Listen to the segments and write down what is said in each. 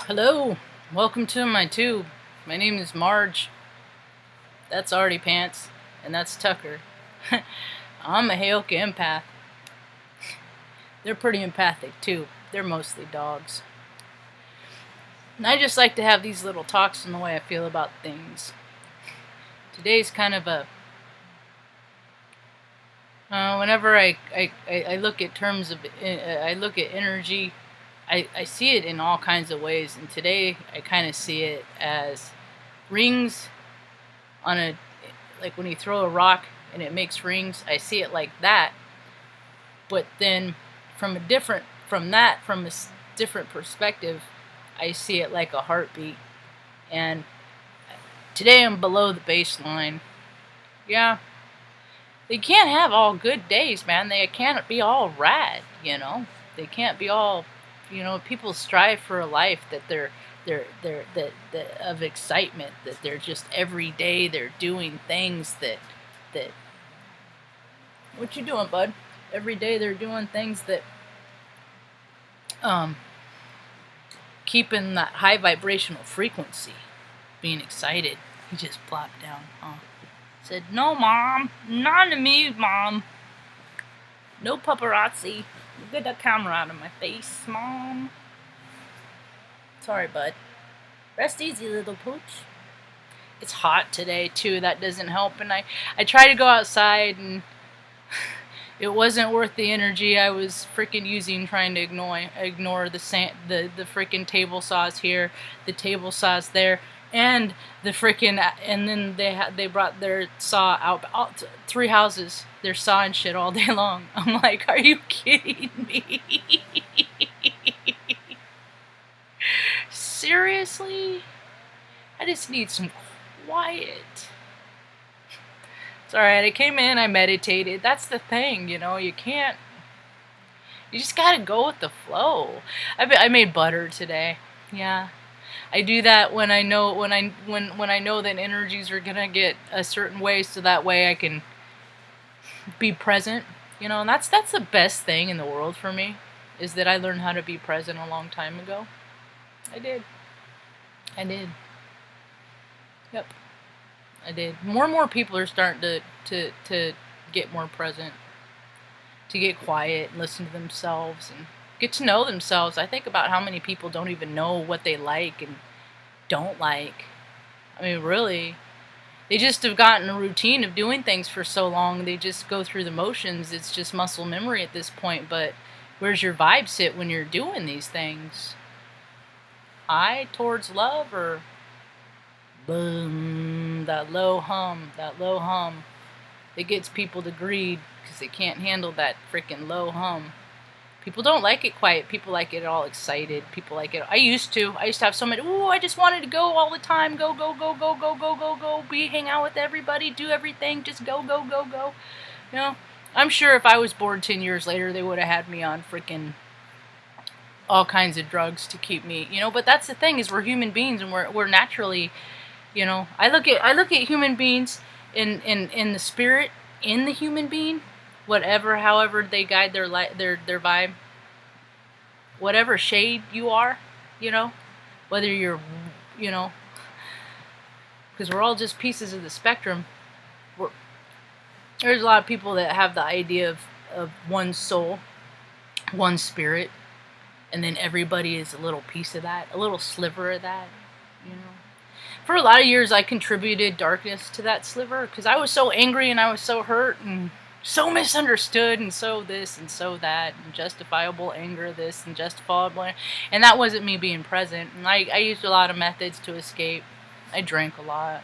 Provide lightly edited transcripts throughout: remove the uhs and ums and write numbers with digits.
Hello, welcome to my tube. My name is Marge. That's Artie Pants, and that's Tucker. I'm a Heyoka empath. They're pretty empathic too. They're mostly dogs. And I just like to have these little talks on the way I feel about things. Today's kind of a whenever I look at terms of I look at energy, I see it in all kinds of ways, and today I kind of see it as rings on a, like when you throw a rock and it makes rings. I see it like that, but then from a different perspective, I see it like a heartbeat. And today I'm below the baseline. Yeah, they can't have all good days, man. They can't be all rad, They can't be all, people strive for a life that they're of excitement, that they're just every day they're doing things that what you doing, bud? Every day they're doing things that keeping that high vibrational frequency, being excited. He just plopped down, huh? Said, "No, Mom, not to me, Mom. No paparazzi. Get the camera out of my face, Mom." Sorry, bud. Rest easy, little pooch. It's hot today, too. That doesn't help. And I try to go outside, and it wasn't worth the energy I was freaking using trying to ignore the freaking table saws here, the table saws there, and the freaking, and then they brought their saw out, 3 houses. They're sawing shit all day long. I'm like, are you kidding me? Seriously? I just need some quiet. It's alright, I came in, I meditated. That's the thing, you just gotta go with the flow. I made butter today. Yeah. I do that when I know when I know that energies are gonna get a certain way, so that way I can be present. And that's the best thing in the world for me, is that I learned how to be present a long time ago. I did. Yep. I did. More and more people are starting to get more present, to get quiet and listen to themselves and get to know themselves. I think about how many people don't even know what they like and don't like. I mean, really, they just have gotten a routine of doing things for so long, they just go through the motions. It's just muscle memory at this point. But where's your vibe sit when you're doing these things? High towards love, or boom, that low hum. It gets people to greed because they can't handle that freaking low hum. People don't like it quiet. People like it all excited. People like it. I used to have so many. Ooh, I just wanted to go all the time. Go, go, go, go, go, go, go, go. Hang out with everybody. Do everything. Just go, go, go, go. I'm sure if I was bored 10 years later, they would have had me on freaking all kinds of drugs to keep me. But that's the thing, is we're human beings, and we're naturally, I look at human beings in the spirit in the human being, however they guide their vibe, whatever shade you are, whether you're, because we're all just pieces of the spectrum. There's a lot of people that have the idea of one soul, one spirit, and then everybody is a little piece of that, a little sliver of that. For a lot of years, I contributed darkness to that sliver because I was so angry and I was so hurt and so misunderstood and so this and so that, and justifiable anger this and justifiable, and that wasn't me being present. And I used a lot of methods to escape. I drank a lot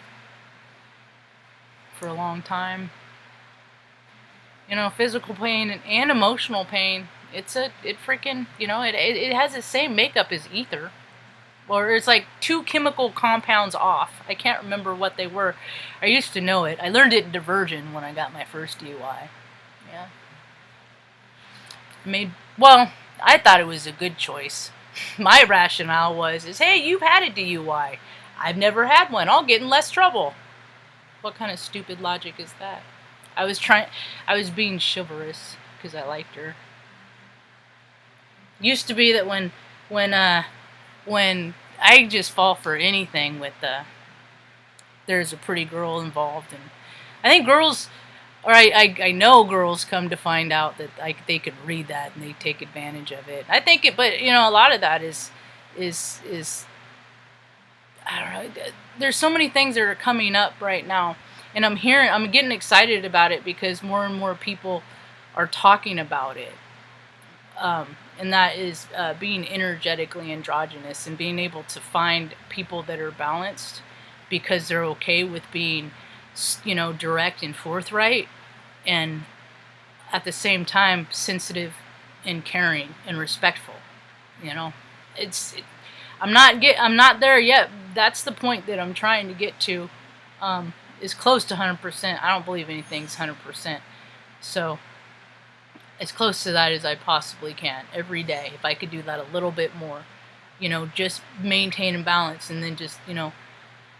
for a long time. Physical pain and emotional pain. It has the same makeup as ether. Or it's like 2 chemical compounds off. I can't remember what they were. I used to know it. I learned it in diversion when I got my first DUI. Yeah. I thought it was a good choice. My rationale is, hey, you've had a DUI. I've never had one. I'll get in less trouble. What kind of stupid logic is that? I was being chivalrous because I liked her. Used to be that when I just fall for anything with there's a pretty girl involved, and I think girls, or I know girls come to find out that they could read that and they take advantage of it. I think it, but you know, a lot of that is I don't know. There's so many things that are coming up right now, and I'm getting excited about it because more and more people are talking about it. And that is being energetically androgynous and being able to find people that are balanced because they're okay with being, you know, direct and forthright, and at the same time sensitive and caring and respectful. You know, I'm not there yet. That's the point that I'm trying to get to. Is close to 100%. I don't believe anything's 100%. So as close to that as I possibly can every day. If I could do that a little bit more, you know, just maintain and balance, and then just, you know,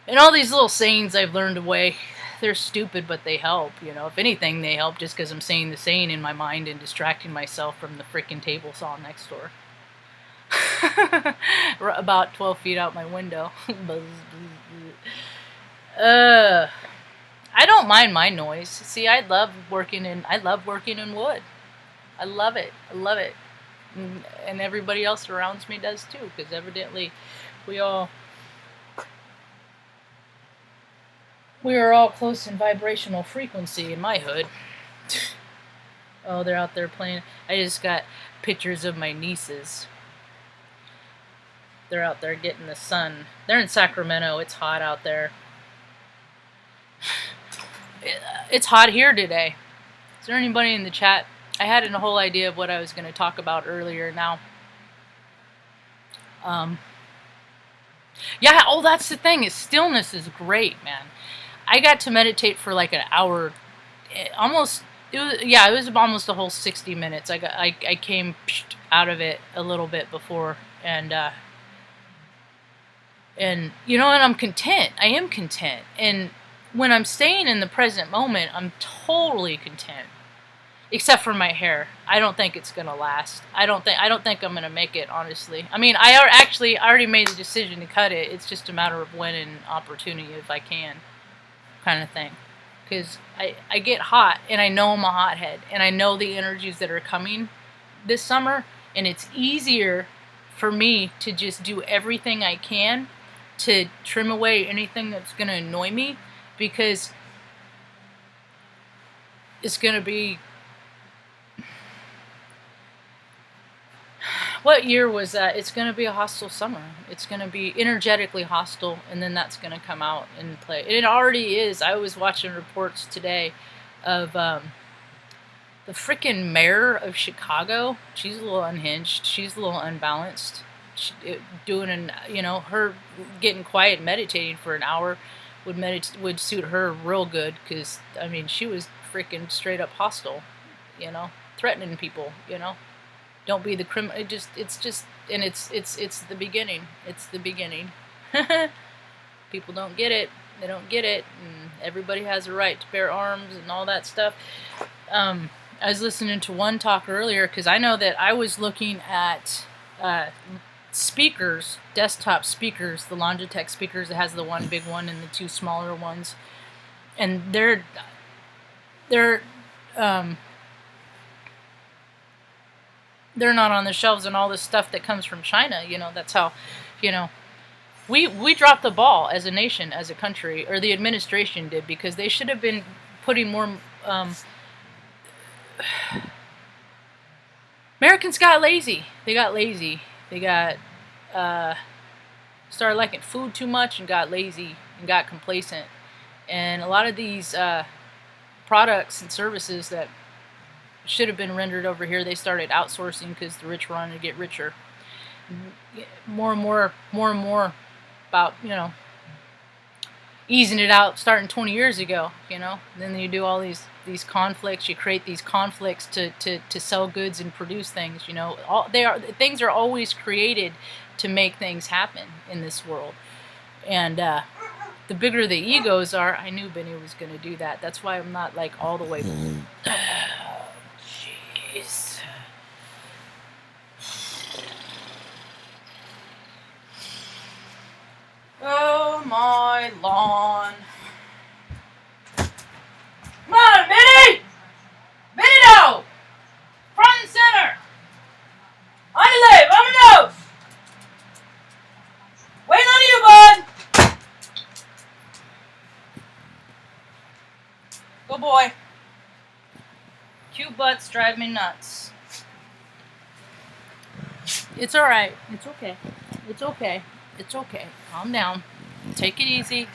and all these little sayings I've learned away, they're stupid, but they help. You know, if anything, they help just because I'm saying the saying in my mind and distracting myself from the freaking table saw next door. About 12 feet out my window. I don't mind my noise. See, I love working in wood. I love it. I love it. And everybody else around me does too, because evidently we are all close in vibrational frequency in my hood. Oh, they're out there playing. I just got pictures of my nieces. They're out there getting the sun. They're in Sacramento. It's hot out there. It's hot here today. Is there anybody in the chat? I had a whole idea of what I was going to talk about earlier now. Yeah, oh, that's the thing, is stillness is great, man. I got to meditate for like an hour, it was almost a whole 60 minutes. I came out of it a little bit before, and you know, and I'm content. I am content. And when I'm staying in the present moment, I'm totally content. Except for my hair. I don't think it's gonna last. I don't think I'm gonna make it, honestly. I mean, I already made the decision to cut it. It's just a matter of when and opportunity, if I can, kind of thing. Because I get hot, and I know I'm a hothead, and I know the energies that are coming this summer, and it's easier for me to just do everything I can to trim away anything that's gonna annoy me, because it's gonna be... What year was that? It's going to be a hostile summer. It's going to be energetically hostile, and then that's going to come out and play. And it already is. I was watching reports today of the freaking mayor of Chicago. She's a little unhinged. She's a little unbalanced. Her getting quiet, meditating for an hour would suit her real good, because I mean, she was freaking straight up hostile, you know, threatening people, you know. Don't be the criminal. It's the beginning. It's the beginning. People don't get it. They don't get it. And everybody has a right to bear arms and all that stuff. I was listening to one talk earlier, because I know that I was looking at speakers, desktop speakers, the Logitech speakers that has the one big one and the two smaller ones, and they're not on the shelves, and all this stuff that comes from China, you know, that's how, you know, we dropped the ball as a nation, as a country, or the administration did, because they should have been putting more, Americans got lazy. They got lazy. They got, started liking food too much and got lazy and got complacent. And a lot of these, products and services that should have been rendered over here, they started outsourcing because the rich wanted to get richer. More and more about, you know, easing it out starting 20 years ago, you know. And then you do all these conflicts. You create these conflicts to sell goods and produce things, you know. Things are always created to make things happen in this world. And the bigger the egos are, I knew Benny was going to do that. That's why I'm not like all the way... Jeez. my lawn. Come on, Benny! Benny, no! Front and center! On your left, on your nose! Waiting on you, bud! Good boy. Cute butts drive me nuts. It's alright. It's okay. It's okay. It's okay. Calm down. Take it easy.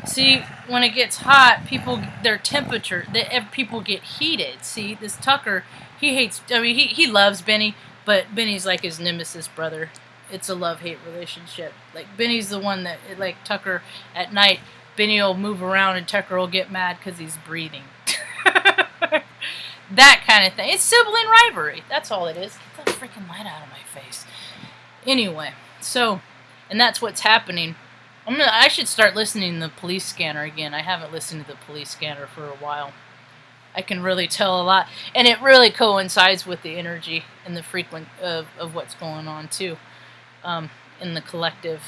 See, when it gets hot, people, their temperature, people get heated. See, this Tucker, he hates, I mean, he loves Benny, but Benny's like his nemesis brother. It's a love-hate relationship. Like, Benny's the one that, like, Tucker, at night, Benny will move around and Tucker will get mad because he's breathing. That kind of thing. It's sibling rivalry. That's all it is. Get that freaking light out of my face. Anyway, so, and that's what's happening. I should start listening to the police scanner again. I haven't listened to the police scanner for a while. I can really tell a lot. And it really coincides with the energy and the frequent of what's going on, too, in the collective.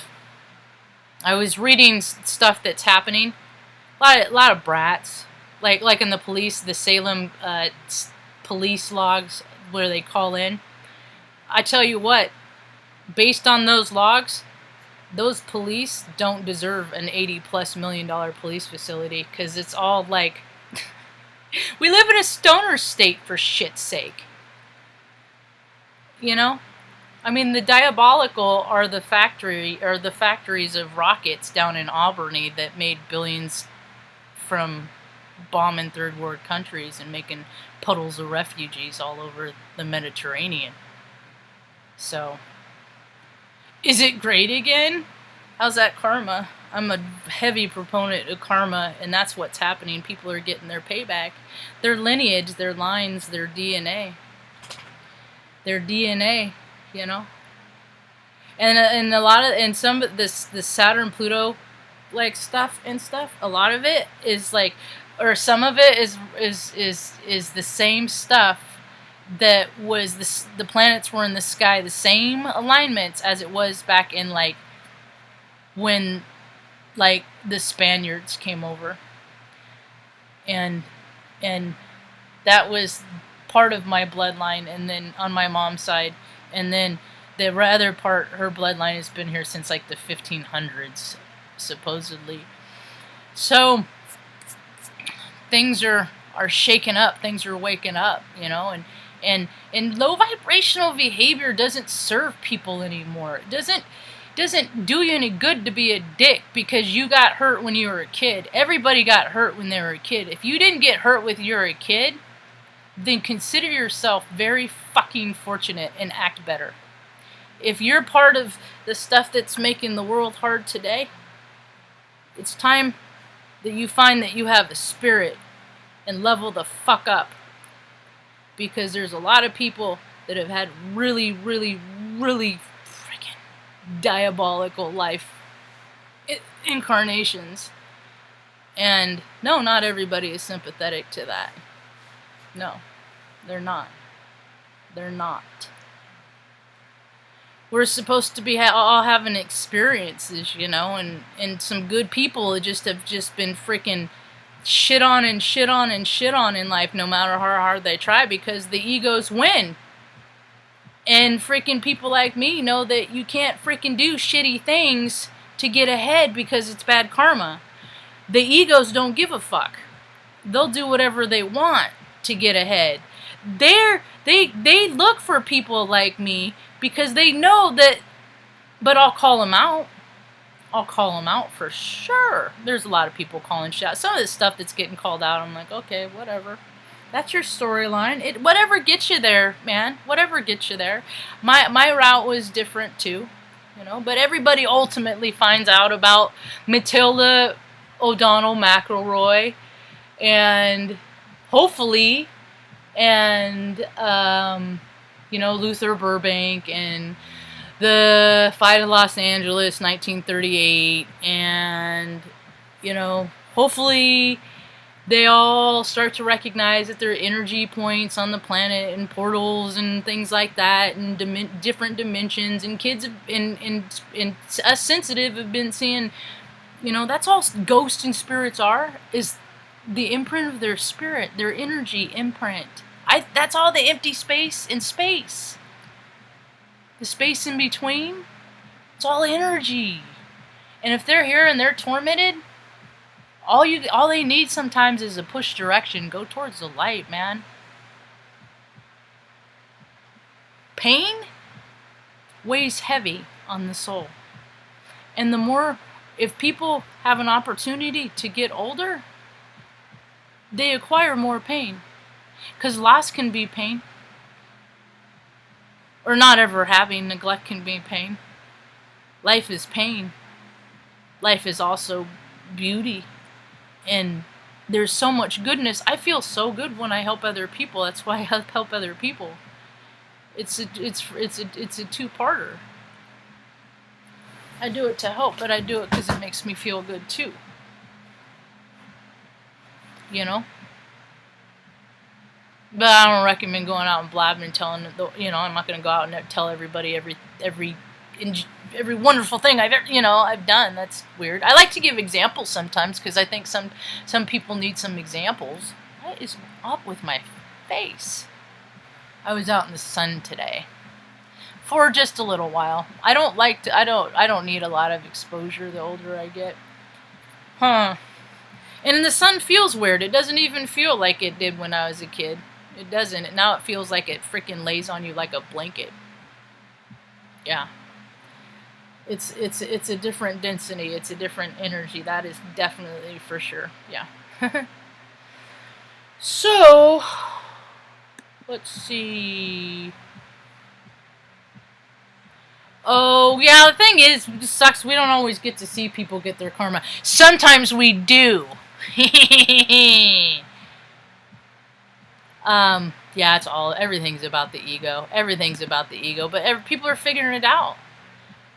I was reading stuff that's happening. A lot of brats. Like in the police, the Salem police logs where they call in. I tell you what, based on those logs, those police don't deserve an $80+ million police facility because it's all like, we live in a stoner state for shit's sake. You know? I mean, the diabolical are the factories of rockets down in Albany that made billions from bombing third world countries and making puddles of refugees all over the Mediterranean. So, is it great again? How's that karma? I'm a heavy proponent of karma, and that's what's happening. People are getting their payback. Their lineage, their lines, their DNA. Their DNA, you know? And a lot of, and some of this Saturn Pluto like stuff, a lot of it is like, or some of it is the same stuff that was the planets were in the sky, the same alignments as it was back in like when like the Spaniards came over, and that was part of my bloodline, and then on my mom's side, and then the other part, her bloodline has been here since like the 1500s supposedly. So things are shaking up, things are waking up, you know, and low vibrational behavior doesn't serve people anymore. It doesn't do you any good to be a dick because you got hurt when you were a kid. Everybody got hurt when they were a kid. If you didn't get hurt when you were a kid, then consider yourself very fucking fortunate and act better. If you're part of the stuff that's making the world hard today, it's time that you find that you have a spirit and level the fuck up. Because there's a lot of people that have had really, really, really freaking diabolical life incarnations. And no, not everybody is sympathetic to that. No, they're not. They're not. We're supposed to be all having experiences, you know, and some good people have just been freaking shit on and shit on and shit on in life, no matter how hard they try, because the egos win. And freaking people like me know that you can't freaking do shitty things to get ahead because it's bad karma. The egos don't give a fuck. They'll do whatever they want to get ahead. They look for people like me because they know that, but I'll call them out. I'll call them out for sure. There's a lot of people calling shit out. Some of this stuff that's getting called out, I'm like, okay, whatever. That's your storyline. Whatever gets you there, man. Whatever gets you there. My route was different too, you know. But everybody ultimately finds out about Matilda O'Donnell McElroy, and hopefully, and you know, Luther Burbank, and the fight in Los Angeles, 1938, and, you know, hopefully they all start to recognize that there are energy points on the planet and portals and things like that, and different dimensions, and kids and us sensitive have been seeing, You know, that's all ghosts and spirits are, is the imprint of their spirit, their energy imprint. That's all the empty space in space. The space in between, it's all energy. And if they're here and they're tormented, all they need sometimes is a push direction. Go towards the light, man. Pain weighs heavy on the soul. And the more, if people have an opportunity to get older, they acquire more pain. Because loss can be pain. Or not ever having neglect can be pain. Life is pain. Life is also beauty. And there's so much goodness. I feel so good when I help other people. That's why I help other people. It's a two-parter. I do it to help, but I do it because it makes me feel good too. You know? But I don't recommend going out and blabbing and telling, I'm not going to go out and tell everybody every wonderful thing I've done. That's weird. I like to give examples sometimes because I think some people need some examples. What is up with my face? I was out in the sun today for just a little while. I don't need a lot of exposure the older I get. And the sun feels weird. It doesn't even feel like it did when I was a kid. It doesn't. Now it feels like it freaking lays on you like a blanket. Yeah. It's a different density. It's a different energy. That is definitely for sure. Yeah. So, let's see. Oh, yeah, the thing is, it sucks. We don't always get to see people get their karma. Sometimes we do. Yeah, everything's about the ego. Everything's about the ego, but people are figuring it out.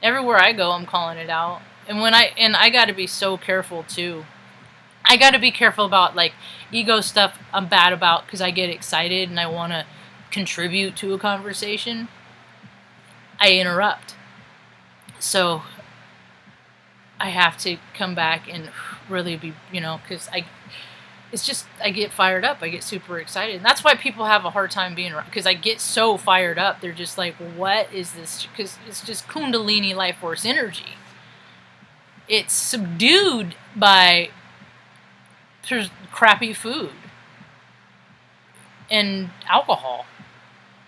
Everywhere I go, I'm calling it out. And I got to be so careful too. I got to be careful about like ego stuff I'm bad about because I get excited and I want to contribute to a conversation. I interrupt. So I have to come back and really be, because I get fired up. I get super excited. And that's why people have a hard time being around, because I get so fired up. They're just like, what is this? Because it's just Kundalini life force energy. It's subdued by crappy food and alcohol.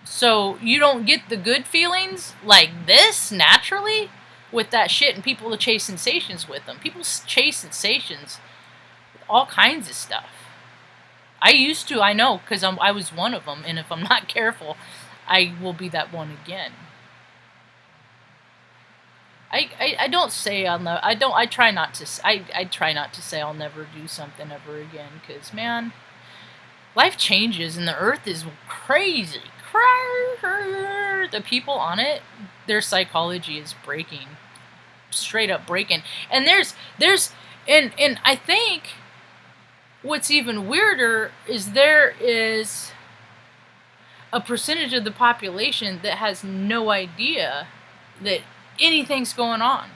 So you don't get the good feelings like this naturally with that shit, and people chase sensations with them. People chase sensations with all kinds of stuff. I used to, I know, because I was one of them, and if I'm not careful, I will be that one again. I don't say I try not to say I'll never do something ever again, because man, life changes and the earth is crazy. The people on it, their psychology is breaking, straight up breaking. And and I think what's even weirder is there is a percentage of the population that has no idea that anything's going on.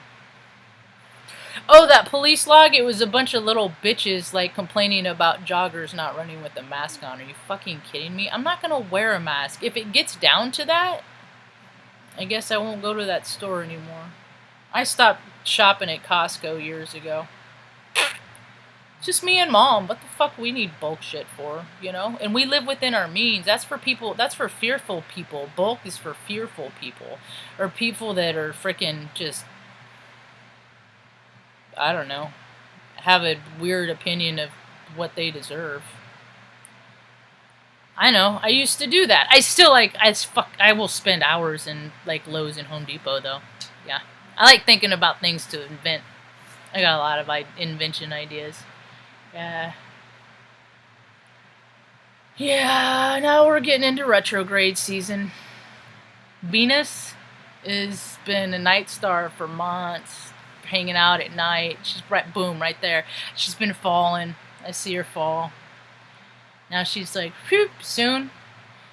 Oh, that police log, it was a bunch of little bitches like complaining about joggers not running with a mask on. Are you fucking kidding me? I'm not gonna wear a mask. If it gets down to that, I guess I won't go to that store anymore. I stopped shopping at Costco years ago. Just me and mom. What the fuck we need bulk shit for, And we live within our means. That's for fearful people. Bulk is for fearful people. Or people that are freaking just, I don't know, have a weird opinion of what they deserve. I know, I used to do that. I still I will spend hours in like Lowe's and Home Depot though. Yeah. I like thinking about things to invent. I got a lot of invention ideas. Yeah, now we're getting into retrograde season. Venus has been a night star for months, hanging out at night. She's right there. She's been falling. I see her fall. Now she's like, whoop, soon.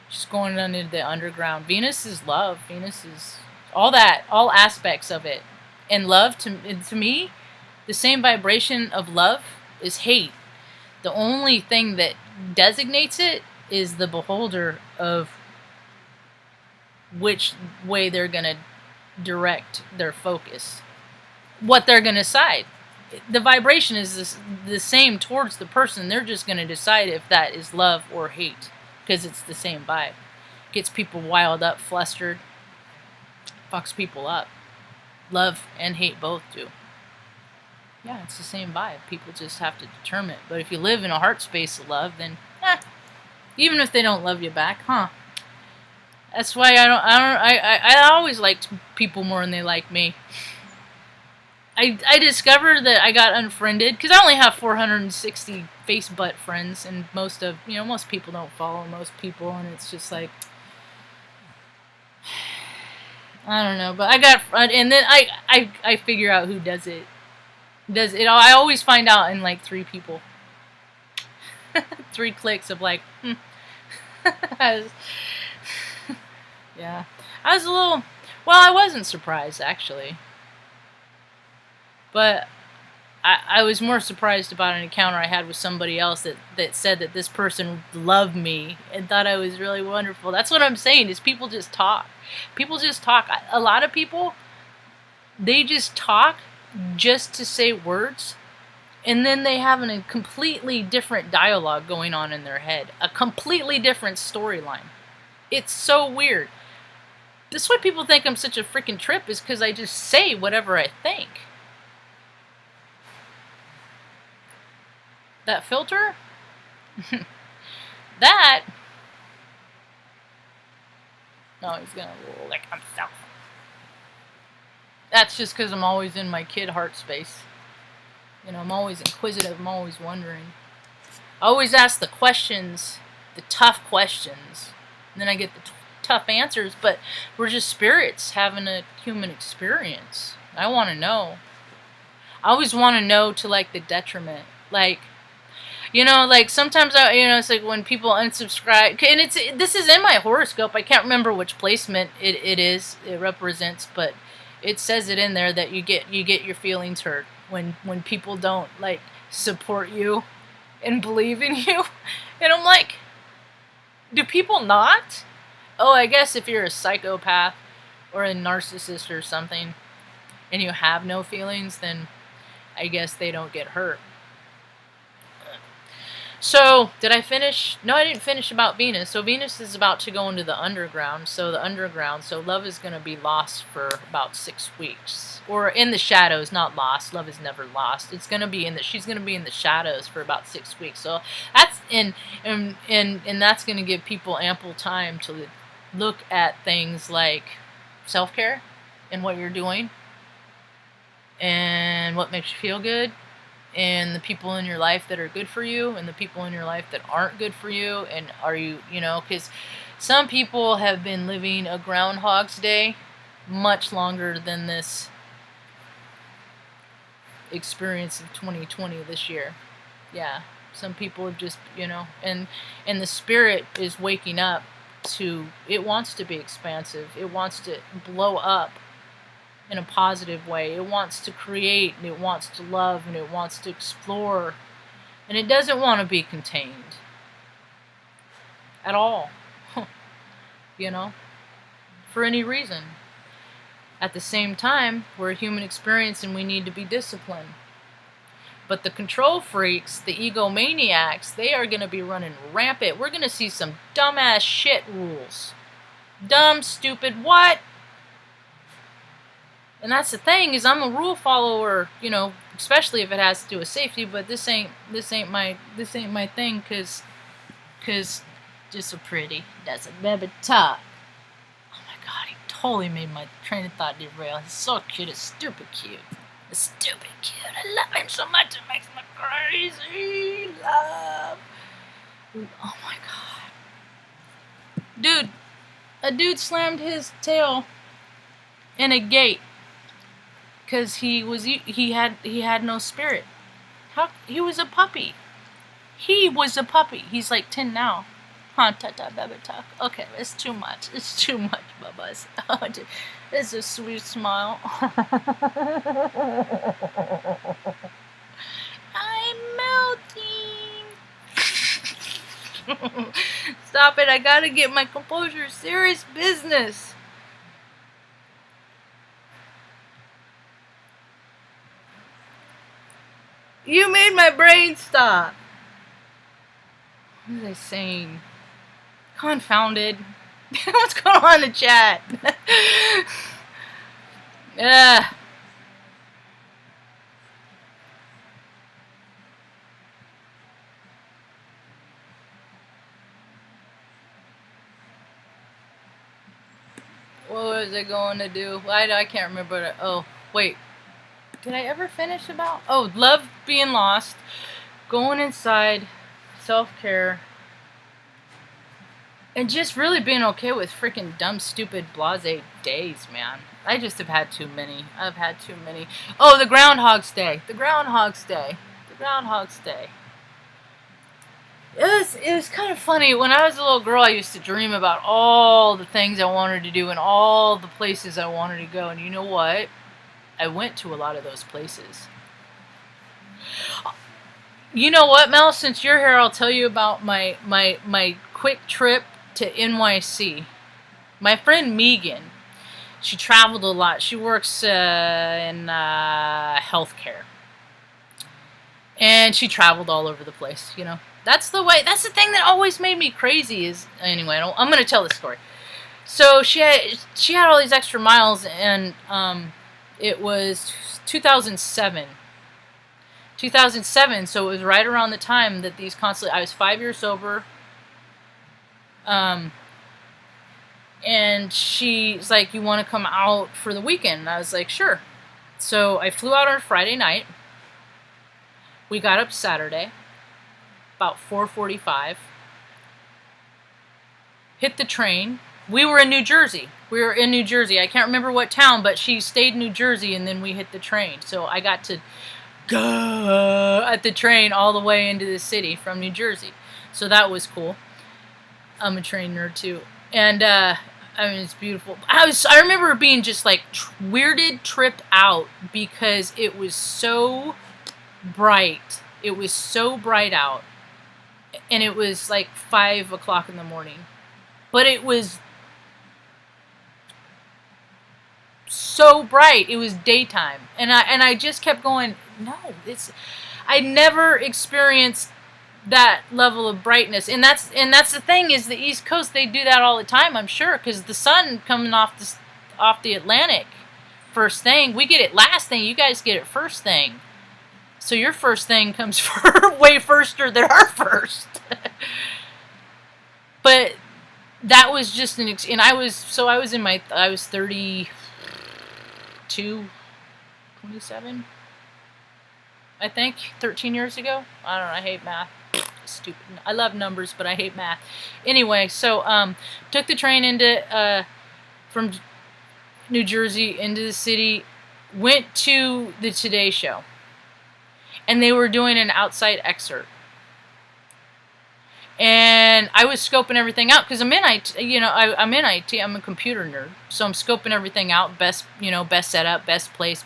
She's going into the underground. Venus is love. Venus is all that, all aspects of it. And love, to me, The same vibration of love is hate. The only thing that designates it is the beholder of which way they're going to direct their focus, what they're going to decide. The vibration is the same towards the person. They're just going to decide if that is love or hate, because it's the same vibe. Gets people wild up, flustered, fucks people up. Love and hate both do. Yeah, it's the same vibe. People just have to determine it. But if you live in a heart space of love, then even if they don't love you back, That's why I always liked people more than they like me. I discovered that I got unfriended because I only have 460 face butt friends, and most people don't follow most people, and it's just like, I don't know, but I got, and then I figure out who does it. I always find out in like 3 people. 3 clicks of like, yeah. I was a little, well, I wasn't surprised actually. But I was more surprised about an encounter I had with somebody else that said that this person loved me and thought I was really wonderful. That's what I'm saying, is people just talk. People just talk. A lot of people, they just talk just to say words, and then they have a completely different dialogue going on in their head. A completely different storyline. It's so weird. This is why people think I'm such a freaking trip, is because I just say whatever I think. That filter? That... No, he's gonna lick himself. That's just because I'm always in my kid heart space. You know, I'm always inquisitive. I'm always wondering. I always ask the questions, the tough questions, and then I get the tough answers, but we're just spirits having a human experience. I want to know. I always want to know to like the detriment. Like, you know, like sometimes it's like when people unsubscribe, and this is in my horoscope. I can't remember which placement it represents, but it says it in there that you get your feelings hurt when people don't like support you and believe in you. And I'm like, do people not? Oh, I guess if you're a psychopath or a narcissist or something and you have no feelings, then I guess they don't get hurt. So, did I finish? No, I didn't finish about Venus. So Venus is about to go into the underground. So love is going to be lost for about 6 weeks. Or in the shadows, not lost. Love is never lost. It's going to be she's going to be in the shadows for about 6 weeks. So that's, and that's going to give people ample time to look at things like self-care and what you're doing and what makes you feel good, and the people in your life that are good for you and the people in your life that aren't good for you. And are you, because some people have been living a Groundhog's Day much longer than this experience of 2020 this year. Yeah, some people have just, and the spirit is waking up to, it wants to be expansive. It wants to blow up in a positive way. It wants to create, and it wants to love, and it wants to explore, and it doesn't want to be contained at all, for any reason. At the same time, we're a human experience and we need to be disciplined. But the control freaks, the egomaniacs, they are going to be running rampant. We're going to see some dumbass shit rules. Dumb, stupid, what? And that's the thing, is I'm a rule follower, especially if it has to do with safety. But this ain't my thing, cause just so pretty. That's a baby top. Oh my god, he totally made my train of thought derail. He's so cute. It's stupid cute. It's stupid cute. I love him so much. It makes me crazy. Love. Oh my god, dude. A dude slammed his tail in a gate. Because he had no spirit. He was a puppy. He was a puppy. He's like 10 now. baby talk. Okay, it's too much. It's too much, Bubba's. It's a sweet smile. I'm melting. Stop it. I gotta get my composure. Serious business. You made my brain stop. What was I saying? Confounded. What's going on in the chat? Yeah. What was I going to do? I can't remember. Oh, wait. Did I ever finish about? Oh, love being lost. Going inside. Self-care. And just really being okay with freaking dumb, stupid, blasé days, man. I just have had too many. I've had too many. Oh, the Groundhog's Day. The Groundhog's Day. The Groundhog's Day. It was kind of funny. When I was a little girl, I used to dream about all the things I wanted to do and all the places I wanted to go. And you know what? I went to a lot of those places. You know what, Mel? Since you're here, I'll tell you about my quick trip to NYC. My friend Megan, she traveled a lot. She works in healthcare. And she traveled all over the place, you know. That's the way. That's the thing that always made me crazy. Is anyway. I'm going to tell the story. So she had all these extra miles, and it was 2007. 2007. So it was right around the time that these constantly. I was 5 years sober. And she's like, "You want to come out for the weekend?" And I was like, "Sure." So I flew out on Friday night. We got up Saturday. About 4:45. Hit the train. We were in New Jersey. I can't remember what town, but she stayed in New Jersey, and then we hit the train. So I got to go at the train all the way into the city from New Jersey. So that was cool. I'm a train nerd too, and I mean it's beautiful. I remember being just like weirded, tripped out because it was so bright. It was so bright out. And it was like 5 o'clock in the morning. But it was so bright. It was daytime. And I just kept going, no, I never experienced that level of brightness. And that's the thing is the East Coast, they do that all the time, I'm sure, because the sun coming off the Atlantic first thing. We get it last thing. You guys get it first thing. So your first thing comes way firster than our first. But that was just and I was 32, 27, I think, 13 years ago. I don't know, I hate math. Stupid. I love numbers, but I hate math. Anyway, so took the train into from New Jersey into the city, went to the Today Show. And they were doing an outside excerpt. And I was scoping everything out because I'm in IT, I'm in IT, I'm a computer nerd. So I'm scoping everything out, best setup, best place,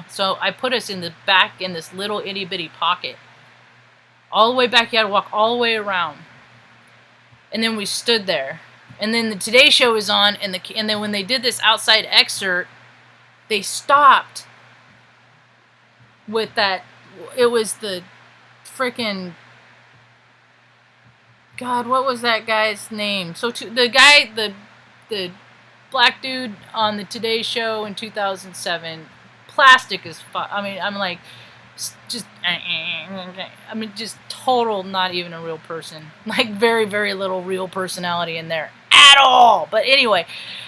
So I put us in the back in this little itty bitty pocket. All the way back, you had to walk all the way around. And then we stood there. And then the Today Show was on, and then when they did this outside excerpt, they stopped with that. It was the freaking God. What was that guy's name? So the guy, the black dude on the Today Show in 2007, plastic as fuck. I mean, I'm like, just total, not even a real person. Like very, very little real personality in there at all. But anyway,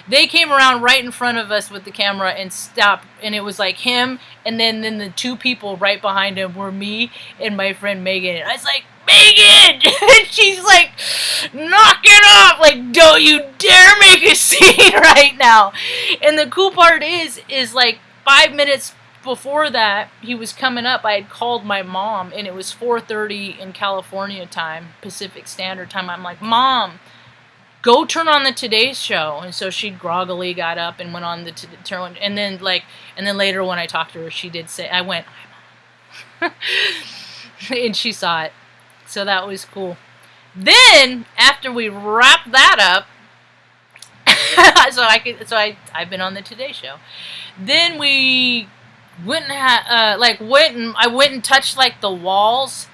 they came around right in front of us with the camera and stopped, and it was like him, and then the two people right behind him were me and my friend Megan. And I was like, Megan! And she's like, knock it off! Like, don't you dare make a scene right now! And the cool part is like 5 minutes before that, he was coming up, I had called my mom, and it was 4:30 in California time, Pacific Standard Time. I'm like, Mom, go turn on the Today Show. And so she groggily got up and went on the turn. And then later when I talked to her, she did say, I went, and she saw it. So that was cool. Then, after we wrapped that up, I've been on the Today Show. Then we I went and touched like the walls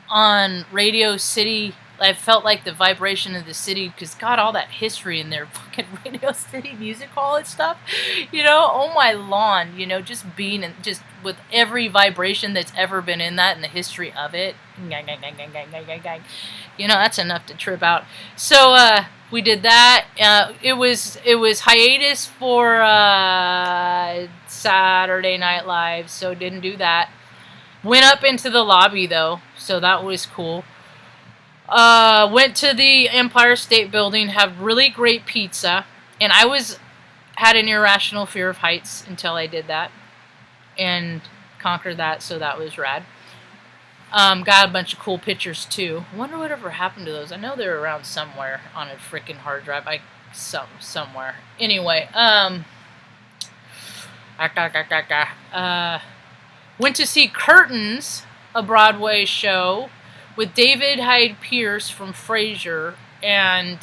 on Radio City. I felt like the vibration of the city, because God, all that history in their fucking Radio City Music Hall and stuff, oh my lawn, just being and just with every vibration that's ever been in that and the history of it, that's enough to trip out. So we did that. It was hiatus for Saturday Night Live, so didn't do that. Went up into the lobby though, so that was cool. Went to the Empire State Building, had really great pizza, and I had an irrational fear of heights until I did that, and conquered that, so that was rad. Got a bunch of cool pictures too. Wonder whatever happened to those. I know they're around somewhere on a freaking hard drive. Somewhere. Anyway, went to see Curtains, a Broadway show, with David Hyde Pierce from Frasier and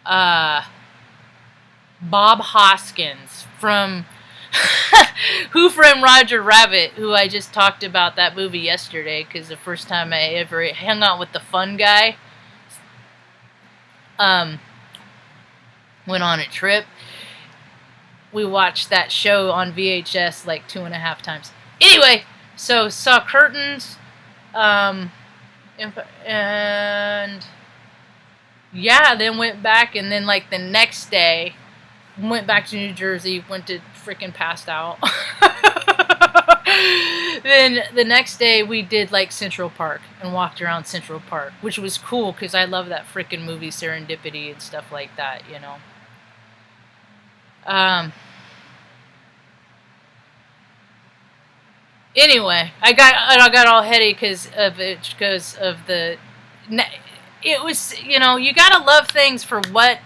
Bob Hoskins from Who Framed Roger Rabbit, who I just talked about that movie yesterday, because the first time I ever hung out with the fun guy, went on a trip. We watched that show on VHS like 2.5 times. Anyway, so saw Curtains. And yeah, then went back, and then like the next day went back to New Jersey, went to freaking passed out. Then the next day we did like Central Park and walked around Central Park, which was cool because I love that freaking movie Serendipity and stuff like that, Anyway, I got all heady because of the. It was, you gotta love things for what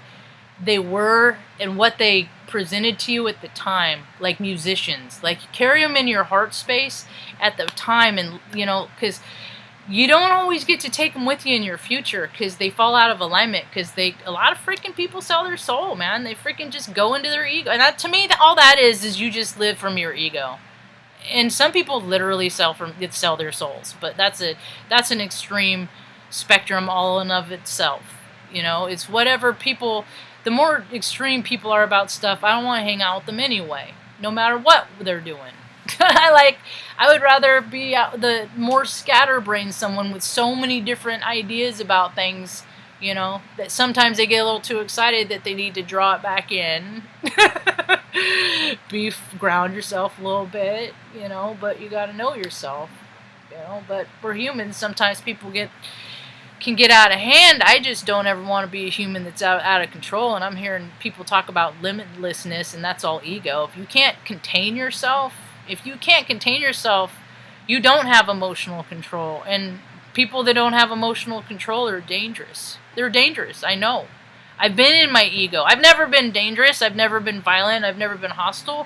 they were and what they presented to you at the time, like musicians. Like, carry them in your heart space at the time, and because you don't always get to take them with you in your future, because they fall out of alignment, because a lot of freaking people sell their soul, man. They freaking just go into their ego, and that, to me, all that is you just live from your ego. And some people literally sell their souls, but that's an extreme spectrum all in of itself. It's whatever people. The more extreme people are about stuff, I don't want to hang out with them anyway, no matter what they're doing. I would rather be the more scatterbrained someone with so many different ideas about things, that sometimes they get a little too excited that they need to draw it back in. Ground yourself a little bit, but you got to know yourself, but we're humans. Sometimes people can get out of hand. I just don't ever want to be a human that's out of control, and I'm hearing people talk about limitlessness, and that's all ego. If you can't contain yourself, you don't have emotional control, and people that don't have emotional control are dangerous. They're dangerous, I know. I've been in my ego. I've never been dangerous. I've never been violent. I've never been hostile.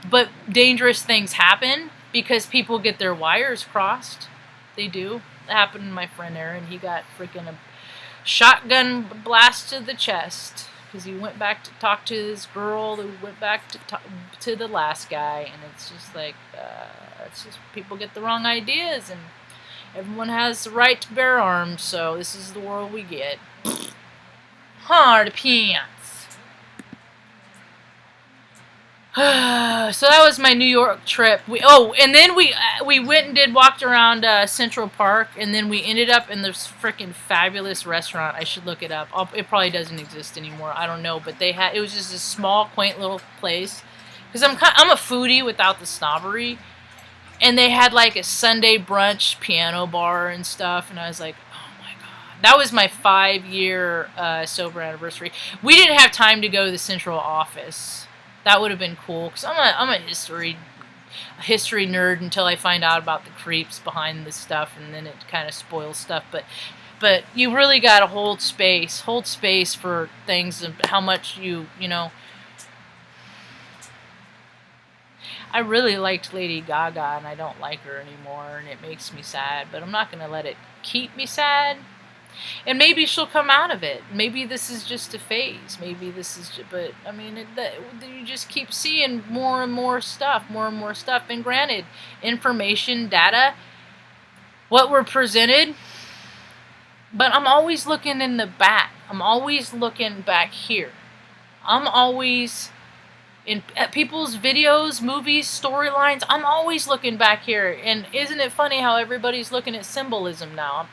But dangerous things happen because people get their wires crossed. They do. It happened to my friend Aaron. He got freaking a shotgun blast to the chest because he went back to talk to this girl who went back to the last guy. And it's just like, it's just people get the wrong ideas, and everyone has the right to bear arms. So this is the world we get. Hard pants. So that was my New York trip. And then we went and walked around Central Park, and then we ended up in this freaking fabulous restaurant. I should look it up. It probably doesn't exist anymore. I don't know, but it was just a small, quaint little place. Because I'm a foodie without the snobbery, and they had like a Sunday brunch piano bar and stuff, and I was like, that was my 5-year sober anniversary. We didn't have time to go to the central office. That would have been cool, because I'm a history a history nerd until I find out about the creeps behind this stuff, and then it kind of spoils stuff. But you really got to hold space for things, and how much you know. I really liked Lady Gaga, and I don't like her anymore, and it makes me sad, but I'm not going to let it keep me sad. And maybe she'll come out of it. Maybe this is just a phase. Maybe this is just, but I mean, you just keep seeing more and more stuff, And granted, information, data, what we're presented, but I'm always looking in the back. I'm always looking back here. I'm always at people's videos, movies, storylines. I'm always looking back here. And isn't it funny how everybody's looking at symbolism now?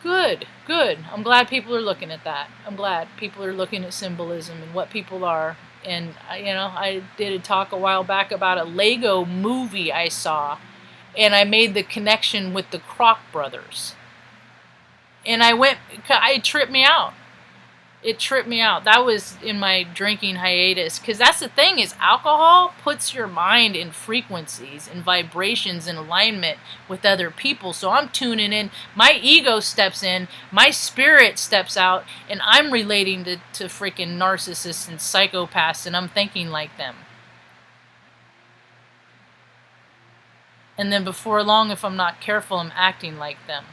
Good. I'm glad people are looking at that. I'm glad people are looking at symbolism and what people are. And, I did a talk a while back about a Lego movie I saw. And I made the connection with the Kroc brothers. And it tripped me out. It tripped me out. That was in my drinking hiatus. Because that's the thing, is alcohol puts your mind in frequencies and vibrations in alignment with other people. So I'm tuning in. My ego steps in. My spirit steps out. And I'm relating to freaking narcissists and psychopaths. And I'm thinking like them. And then before long, if I'm not careful, I'm acting like them.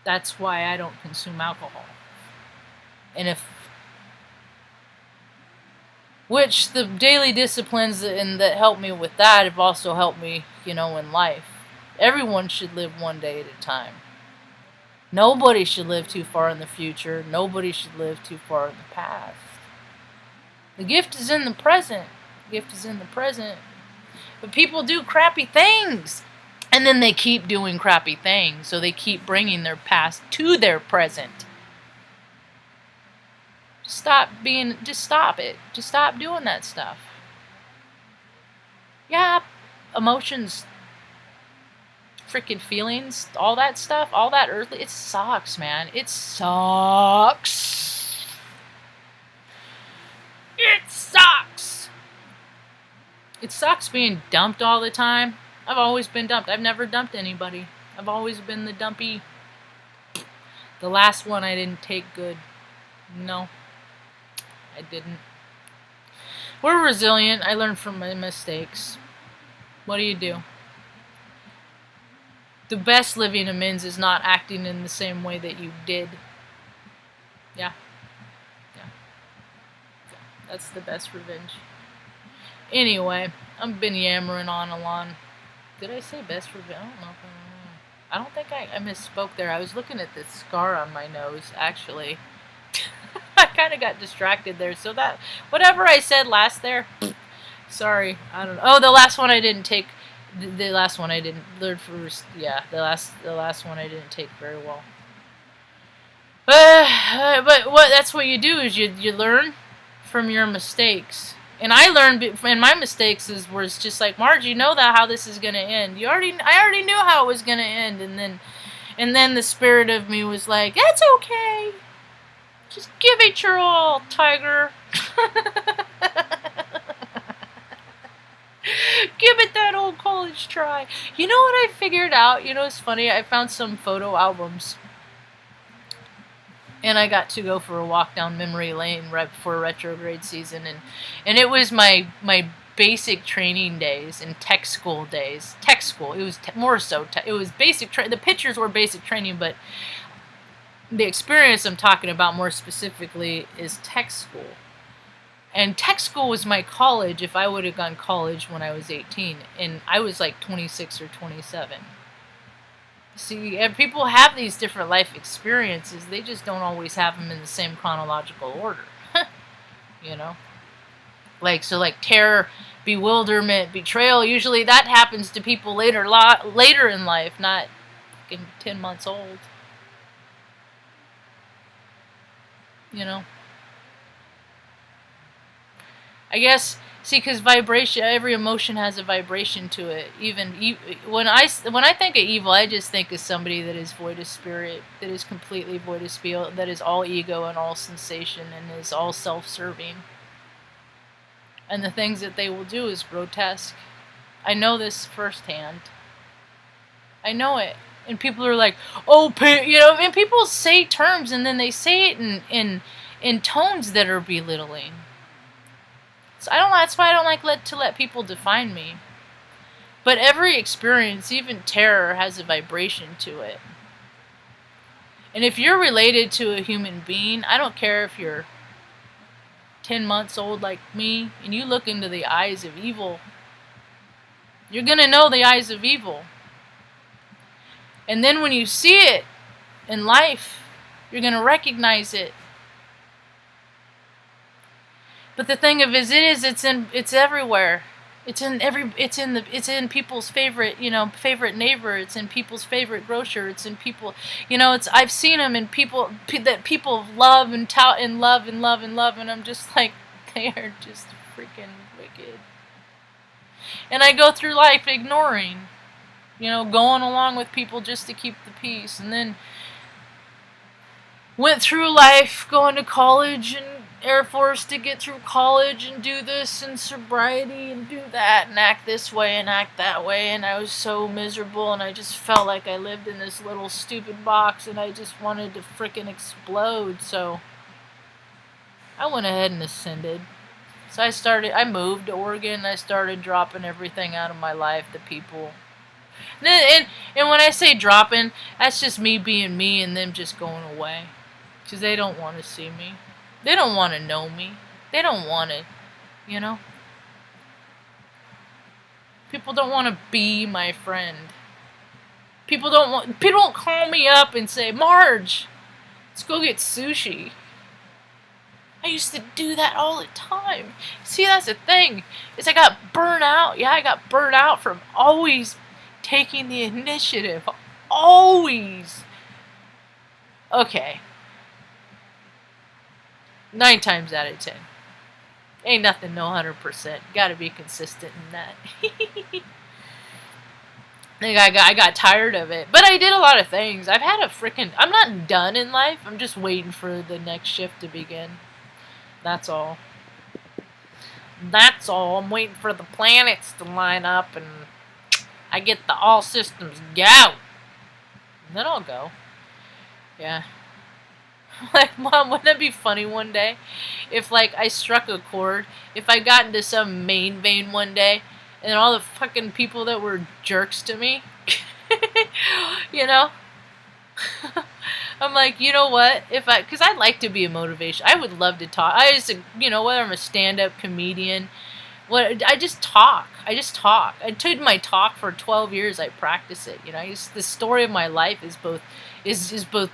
That's why I don't consume alcohol. And which the daily disciplines that help me with that have also helped me, in life. Everyone should live one day at a time. Nobody should live too far in the future. Nobody should live too far in the past. The gift is in the present. But people do crappy things. And then they keep doing crappy things, so they keep bringing their past to their present. Just stop it. Just stop doing that stuff. Yeah, emotions, freaking feelings, all that stuff, all that earthly, it sucks, man. It sucks. It sucks being dumped all the time. I've always been dumped. I've never dumped anybody. I've always been the dumpy. The last one I didn't take good. No, I didn't. We're resilient. I learn from my mistakes. What do? The best living amends is not acting in the same way that you did. Yeah. That's the best revenge. Anyway, I've been yammering on a lot. Did I say best revenge? I don't know. I don't think I misspoke there. I was looking at this scar on my nose, actually. I kind of got distracted there. So that, whatever I said last there, sorry. I don't know. Oh, the last one I didn't take. The last one I didn't learn first. Yeah, the last one I didn't take very well. But that's what you do, is you learn from your mistakes. And I learned, and my mistakes was just like, Marge, you know how this is gonna end. I already knew how it was gonna end, and then the spirit of me was like, that's okay. Just give it your all, tiger. Give it that old college try. You know what I figured out? It's funny. I found some photo albums. And I got to go for a walk down memory lane right before retrograde season. And it was my basic training days and tech school days. Tech school. It was more so. It was basic. The pictures were basic training, but the experience I'm talking about more specifically is tech school. And tech school was my college if I would have gone college when I was 18. And I was like 26 or 27. See, and people have these different life experiences. They just don't always have them in the same chronological order. Like terror, bewilderment, betrayal. Usually that happens to people later in life, not 10 months old. I guess, see, because vibration, every emotion has a vibration to it. Even when I think of evil, I just think of somebody that is void of spirit, that is completely void of spirit, that is all ego and all sensation and is all self-serving. And the things that they will do is grotesque. I know this firsthand. I know it. And people are like, oh, you know, and people say terms and then they say it in tones that are belittling. So that's why I don't like to let people define me. But every experience, even terror, has a vibration to it. And if you're related to a human being, I don't care if you're 10 months old like me, and you look into the eyes of evil, you're going to know the eyes of evil. And then when you see it in life, you're going to recognize it. But the thing of it is, it's everywhere. It's in people's favorite, favorite neighbor. It's in people's favorite grocer. It's in people, I've seen them in people that people love and tout and love and love and love, and I'm just like, they are just freaking wicked. And I go through life ignoring, going along with people just to keep the peace, and then went through life going to college and Air Force to get through college and do this and sobriety and do that and act this way and act that way, and I was so miserable and I just felt like I lived in this little stupid box and I just wanted to frickin' explode. So I went ahead and ascended. So I moved to Oregon and I started dropping everything out of my life, the people. And when I say dropping, that's just me being me and them just going away. Because they don't want to see me. They don't want to know me. They don't want it, People don't want to be my friend. People don't call me up and say, Marge, let's go get sushi. I used to do that all the time. See, that's the thing, is I got burnt out. Yeah, I got burnt out from always taking the initiative. Always. Okay. 9 times out of 10. Ain't nothing no 100%. Gotta be consistent in that. I got tired of it. But I did a lot of things. I'm not done in life. I'm just waiting for the next shift to begin. That's all. That's all. I'm waiting for the planets to line up and I get the all systems go. And then I'll go. Yeah. Like, Mom, wouldn't it be funny one day if, I struck a chord, if I got into some main vein one day, and all the fucking people that were jerks to me, I'm like, you know what, because I'd like to be a motivation, I would love to talk, whether I'm a stand-up comedian, I just talk. I did my talk for 12 years. I practice it. The story of my life is both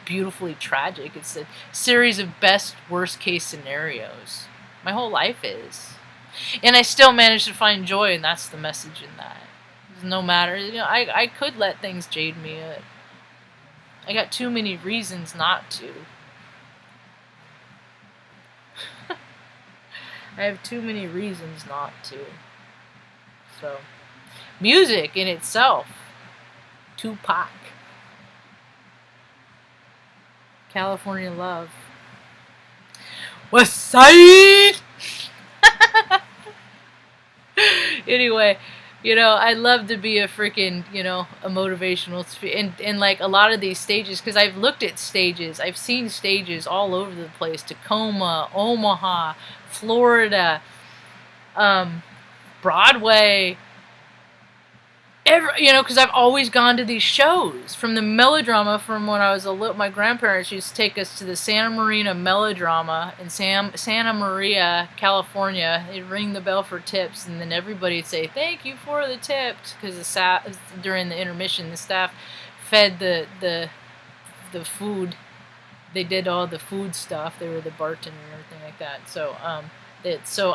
beautifully tragic. It's a series of best, worst case scenarios. My whole life is, and I still manage to find joy, and that's the message in that. No matter, I could let things jade me. I got too many reasons not to. I have too many reasons not to. So, music in itself. Tupac. California Love. West Side! Anyway, I'd love to be a freaking, a motivational, and a lot of these stages, because I've looked at stages, I've seen stages all over the place, Tacoma, Omaha, Florida, Broadway, because I've always gone to these shows, from the melodrama, from when I was a little, my grandparents used to take us to the Santa Maria Melodrama in Santa Maria, California. They'd ring the bell for tips, and then everybody would say, thank you for the tips, because during the intermission, the staff fed the food. They did all the food stuff. They were the bartender and everything like that. So,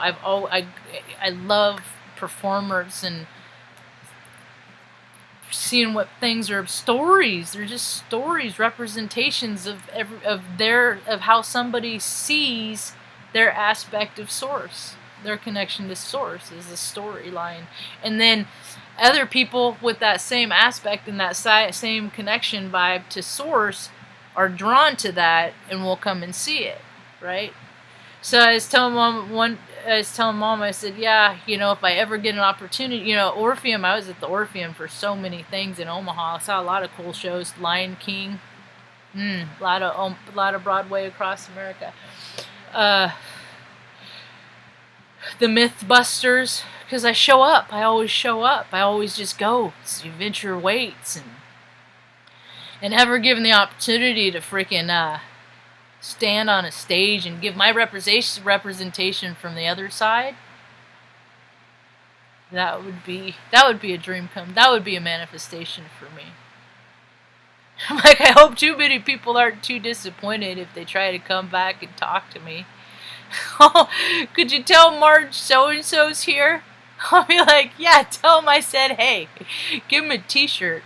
I love performers and seeing what things are stories. They're just stories, representations of how somebody sees their aspect of source. Their connection to source is a storyline, and then other people with that same aspect and that same connection vibe to source are drawn to that and will come and see it, right? So I was telling Mom I was telling Mom, I said, yeah, you know, if I ever get an opportunity, you know, Orpheum, I was at the Orpheum for so many things in Omaha. I saw a lot of cool shows, Lion King, a lot of Broadway across America. The Mythbusters, because I show up. I always show up. I always just go. So you venture weights and ever given the opportunity to freaking stand on a stage and give my representation from the other side, that would be a dream come. That would be a manifestation for me. Like, I hope too many people aren't too disappointed if they try to come back and talk to me. Oh, could you tell Marge so-and-so's here? I'll be like, yeah, tell him I said hey. Give him a t-shirt.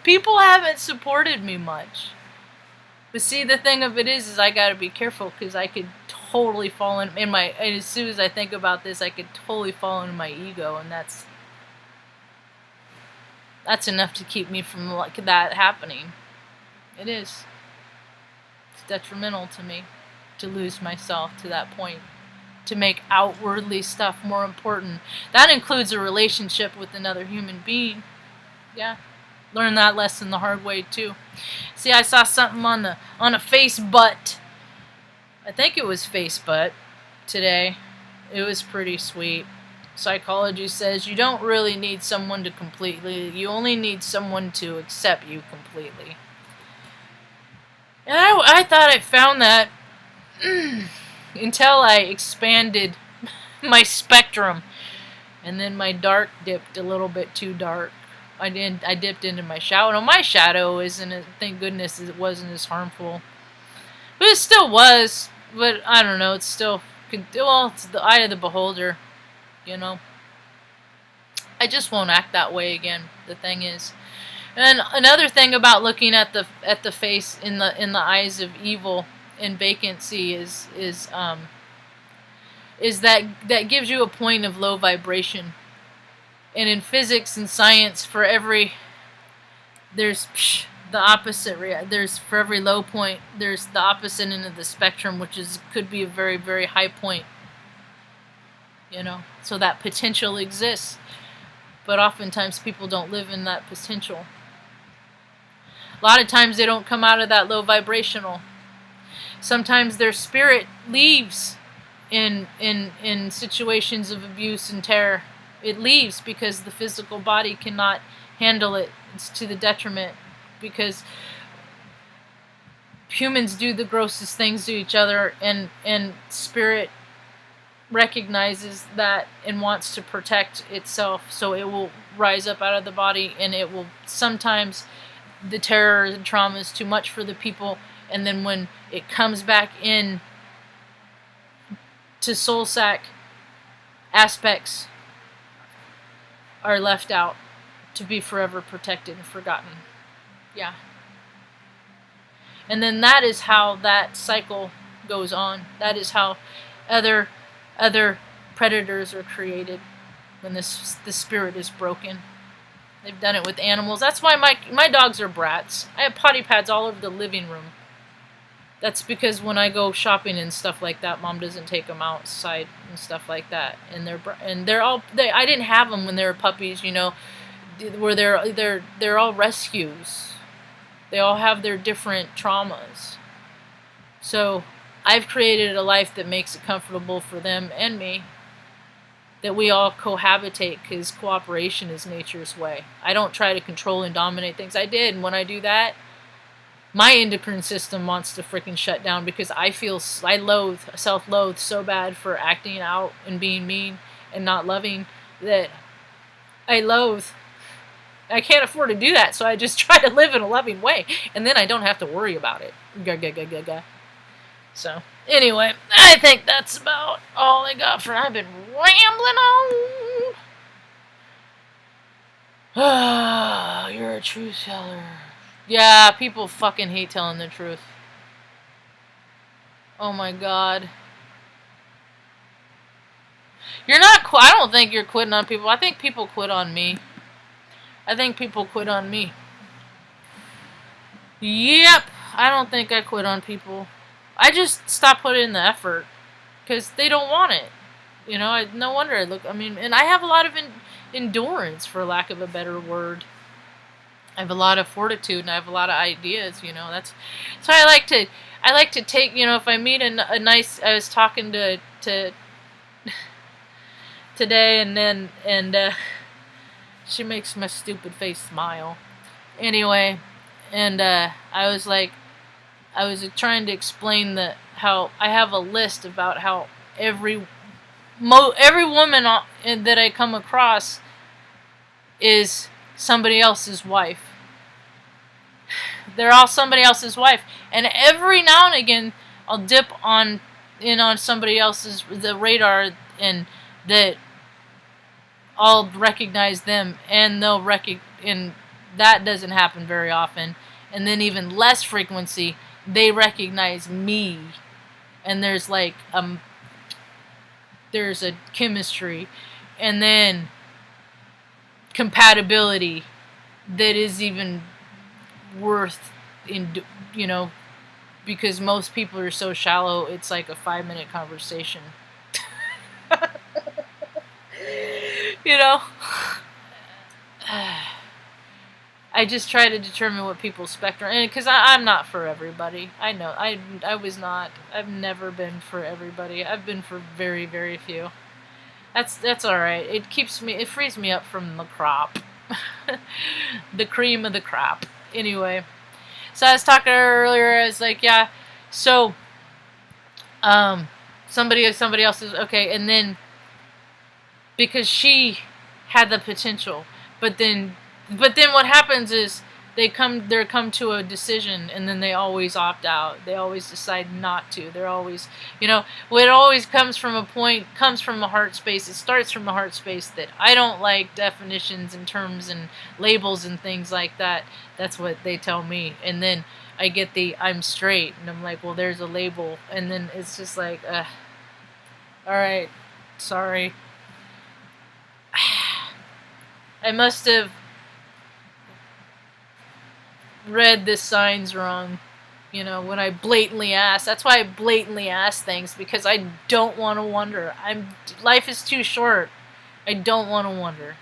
People haven't supported me much. But see, the thing of it is I gotta be careful, because I could totally fall in my, and as soon as I think about this, I could totally fall into my ego, and that's enough to keep me from like that happening. It is. It's detrimental to me to lose myself to that point, to make outwardly stuff more important. That includes a relationship with another human being. Yeah. Learned that lesson the hard way too. See, I saw something on a face butt. I think it was face butt today. It was pretty sweet. Psychology says you don't really need someone to completely, you only need someone to accept you completely. And I thought I found that until I expanded my spectrum, and then my dark dipped a little bit too dark. I dipped into my shadow. My shadow isn't, thank goodness it wasn't as harmful. But it still was. But I don't know, it's still, well, it's the eye of the beholder, you know. I just won't act that way again, the thing is. And another thing about looking at the face in the eyes of evil and vacancy is that gives you a point of low vibration. And in physics and science, for every there's the opposite. There's for every low point, there's the opposite end of the spectrum, which could be a very, very high point. You know, so that potential exists, but oftentimes people don't live in that potential. A lot of times they don't come out of that low vibrational. Sometimes their spirit leaves in situations of abuse and terror. It leaves because the physical body cannot handle it. It's to the detriment, because humans do the grossest things to each other, and spirit recognizes that and wants to protect itself, so it will rise up out of the body, and it will sometimes, the terror and trauma is too much for the people, and then when it comes back in to soul sac, aspects are left out to be forever protected and forgotten. Yeah. And then that is how that cycle goes on. That is how other predators are created, when the spirit is broken. They've done it with animals. That's why my dogs are brats. I have potty pads all over the living room. That's because when I go shopping and stuff like that, Mom doesn't take them outside and stuff like that. And I didn't have them when they were puppies, you know, where they're all rescues. They all have their different traumas. So I've created a life that makes it comfortable for them and me, that we all cohabitate, because cooperation is nature's way. I don't try to control and dominate things. I did, and when I do that, my endocrine system wants to freaking shut down, because I self-loathe so bad for acting out and being mean and not loving, that I loathe. I can't afford to do that, so I just try to live in a loving way, and then I don't have to worry about it. So, anyway, I think that's about all I got for. I've been rambling on. Ah, you're a truth teller. Yeah, people fucking hate telling the truth. Oh my god. You're not. I don't think you're quitting on people. I think people quit on me. Yep. I don't think I quit on people. I just stopped putting in the effort because they don't want it. You know, no wonder I look. I mean, and I have a lot of endurance, for lack of a better word. I have a lot of fortitude, and I have a lot of ideas. You know, that's so I like to. I like to take. You know, if I meet a nice. I was talking to today, and she makes my stupid face smile. Anyway, and I was like, I was trying to explain that how I have a list about how every woman that I come across is somebody else's wife. They're all somebody else's wife, and every now and again I'll dip on somebody else's the radar, and that I'll recognize them, and and that doesn't happen very often. And then even less frequency, they recognize me, and there's like there's a chemistry, and then compatibility that is even worth because most people are so shallow. It's like a 5-minute conversation. you know. I just try to determine what people's spectrum, and because I'm not for everybody. I know I was not. I've never been for everybody. I've been for very, very few. That's all right. It frees me up from the crop, the cream of the crop. Anyway, so I was talking to her earlier. I was like, yeah. So, somebody else is okay, and then because she had the potential, but then what happens is they come to a decision, and then they always opt out. They always decide not to. They're always, it always comes from a heart space. It starts from a heart space that I don't like definitions and terms and labels and things like that. That's what they tell me. And then I get I'm straight, and I'm like, well, there's a label. And then it's just like, all right, sorry. I must have read the signs wrong, when I blatantly ask. That's why I blatantly ask things, because I don't want to wonder. Life is too short. I don't want to wonder.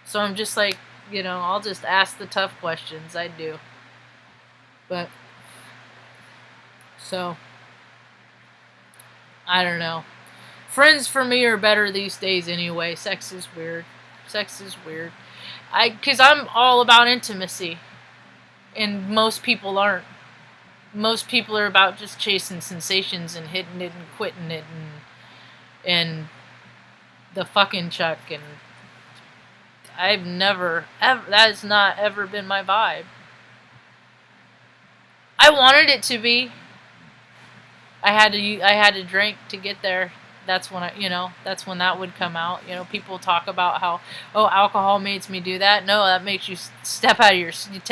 So I'm just like, I'll just ask the tough questions. I do. But, so, I don't know. Friends for me are better these days anyway. Sex is weird. Because I'm all about intimacy. And most people aren't. Most people are about just chasing sensations and hitting it and quitting it and the fucking chuck. And I've never, ever, that has not ever been my vibe. I wanted it to be. I had to drink to get there. That's when that's when that would come out. People talk about how, alcohol makes me do that. No, that makes you step out of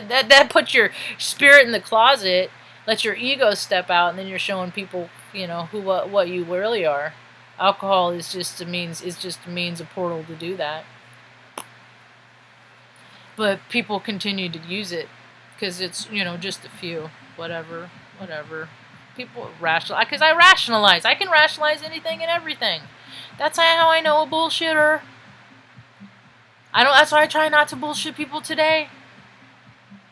that puts your spirit in the closet, lets your ego step out, and then you're showing people, what you really are. Alcohol is just a means, a portal to do that. But people continue to use it because it's, just a few, whatever. People rationalize, because I rationalize. I can rationalize anything and everything. That's how I know a bullshitter. That's why I try not to bullshit people today.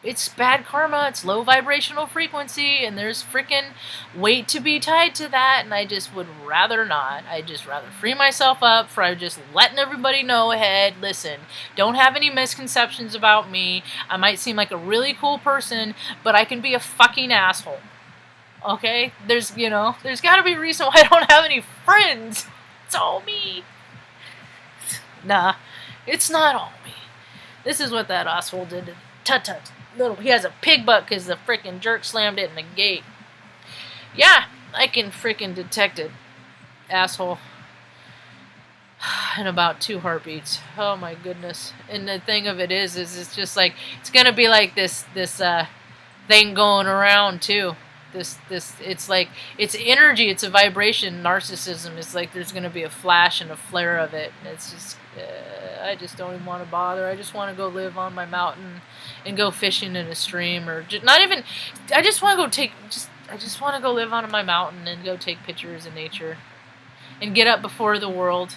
It's bad karma. It's low vibrational frequency, and there's freaking weight to be tied to that. And I just would rather not. I'd just rather free myself up for just letting everybody know ahead. Listen, don't have any misconceptions about me. I might seem like a really cool person, but I can be a fucking asshole. Okay, there's got to be a reason why I don't have any friends. It's all me. Nah, it's not all me. This is what that asshole did to Tut. He has a pig butt because the freaking jerk slammed it in the gate. Yeah, I can freaking detect it, asshole. In about 2 heartbeats. Oh my goodness. And the thing of it is it's just like, it's gonna be like this thing going around too. It's like, it's energy, it's a vibration. Narcissism is like, there's going to be a flash and a flare of it, and it's just, I just don't even want to bother. I just want to go live on my mountain and go fishing in a stream, or just, not even, I just want to go I just want to go live on my mountain and go take pictures of nature and get up before the world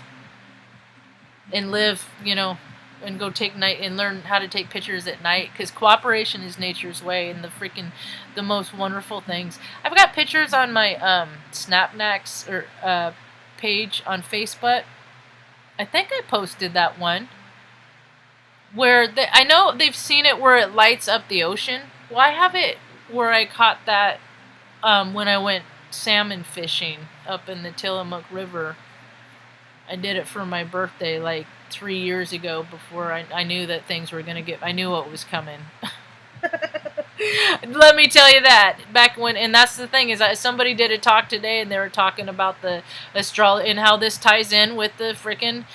and live, you know, and go take night and learn how to take pictures at night, because cooperation is nature's way and the most wonderful things. I've got pictures on my Snapnacks or page on Facebook. I think I posted that one where I know they've seen it where it lights up the ocean. Well, I have it where I caught that when I went salmon fishing up in the Tillamook River. I did it for my birthday like 3 years ago before I knew that things were going to I knew what was coming. Let me tell you that. Back when, and that's the thing, is somebody did a talk today and they were talking about the astrology and how this ties in with the frickin',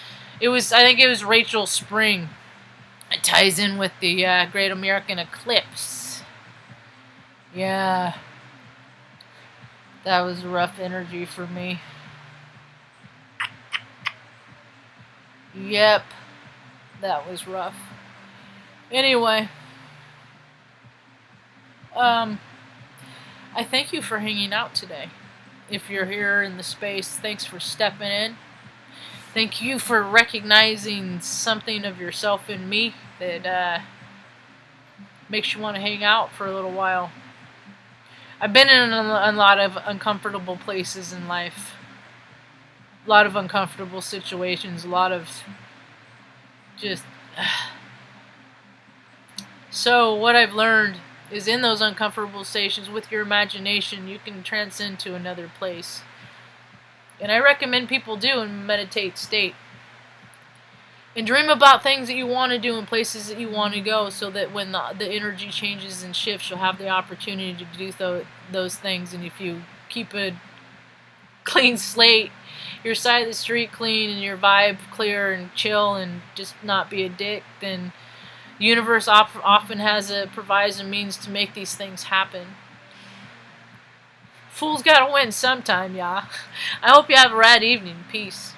I think it was Rachel Spring. It ties in with the Great American Eclipse. Yeah. That was rough energy for me. Yep. That was rough. Anyway. I thank you for hanging out today. If you're here in the space, thanks for stepping in. Thank you for recognizing something of yourself in me that makes you want to hang out for a little while. I've been in a lot of uncomfortable places in life. A lot of uncomfortable situations. A lot of just... So what I've learned is in those uncomfortable stations, with your imagination, you can transcend to another place. And I recommend people do in meditate state. And dream about things that you want to do and places that you want to go, so that when the energy changes and shifts, you'll have the opportunity to do those things. And if you keep a clean slate, your side of the street clean, and your vibe clear and chill, and just not be a dick, then the universe often provides a means to make these things happen. Fools gotta win sometime, y'all. I hope you have a rad evening. Peace.